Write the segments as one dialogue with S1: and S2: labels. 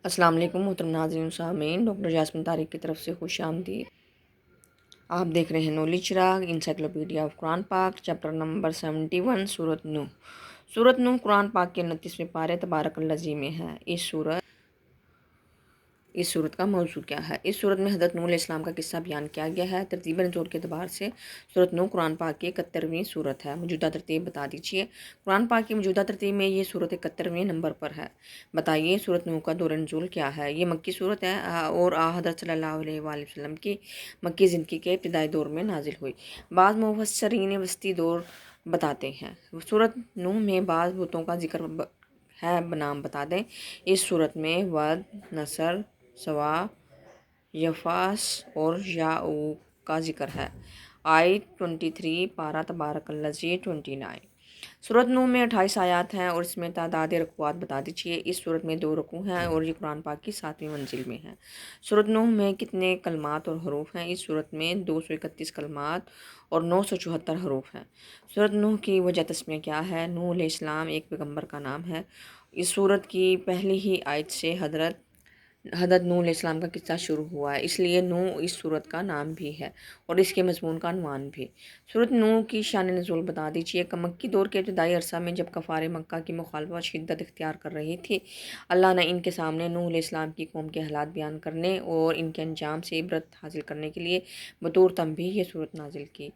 S1: السلام علیکم محترم ناظرین و سامعین، ڈاکٹر جاسمین طارق کی طرف سے خوش آمدید۔ آپ دیکھ رہے ہیں نولی چراغ انسائکلوپیڈیا آف قرآن پاک، چیپٹر نمبر 71، سورۃ نوح۔ سورۃ نوح قرآن پاک کے 29ویں پارے تبارک الذی میں ہے۔ اس صورت کا موضوع کیا ہے؟ اس صورت میں حضرت نوح علیہ السلام کا قصہ بیان کیا گیا ہے۔ ترتیب نزول کے اعتبار سے سورۃ نوح قرآن پاک کی 71ویں صورت ہے۔ موجودہ ترتیب بتا دیجیے۔ قرآن پاک کی موجودہ ترتیب میں یہ صورت 71ویں نمبر پر ہے۔ بتائیے سورۃ نوح کا دور نزول کیا ہے؟ یہ مکی صورت ہے اور حضرت صلی اللہ علیہ وآلہ وسلم کی مکی زندگی کے ابتدائی دور میں نازل ہوئی۔ بعض مفسرین وسطی دور بتاتے ہیں۔ سورۃ نوح میں بعض بتوں کا ذکر ہے، نام بتا دیں۔ اس صورت میں ود، نصر، سوا، یفاس اور یعوق کا ذکر ہے۔ آیت 23 پارہ تبارک الذی 29۔ سورۃ نوح میں 28 آیات ہیں اور اس میں تعداد رکوعات بتا دیجیے۔ اس سورت میں 2 رکوع ہیں اور یہ قرآن پاک کی 7ویں منزل میں ہے۔ سورۃ نوح میں کتنے کلمات اور حروف ہیں؟ اس سورت میں 231 کلمات اور 974 حروف ہیں۔ سورۃ نوح کی وجہ تسمیہ کیا ہے؟ نوح علیہ السلام ایک پیغمبر کا نام ہے۔ اس سورت کی پہلی ہی آیت سے حضرت نوح علیہ السلام کا قصہ شروع ہوا ہے، اس لیے نوح اس سورت کا نام بھی ہے اور اس کے مضمون کا عنوان بھی۔ سورۃ نوح کی شان نزول بتا دیجیے۔ مکی دور کے ابتدائی عرصہ میں جب کفار مکہ کی مخالفت شدت اختیار کر رہی تھی، اللہ نے ان کے سامنے نوح علیہ السلام کی قوم کے حالات بیان کرنے اور ان کے انجام سے عبرت حاصل کرنے کے لیے بطور تنبیہ یہ سورت نازل کی۔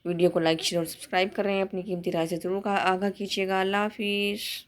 S1: ویڈیو کو لائک، شیئر اور سبسکرائب کر رہے ہیں، اپنی قیمتی رائے سے ضرور آگاہ کیجیے گا۔ اللہ حافظ۔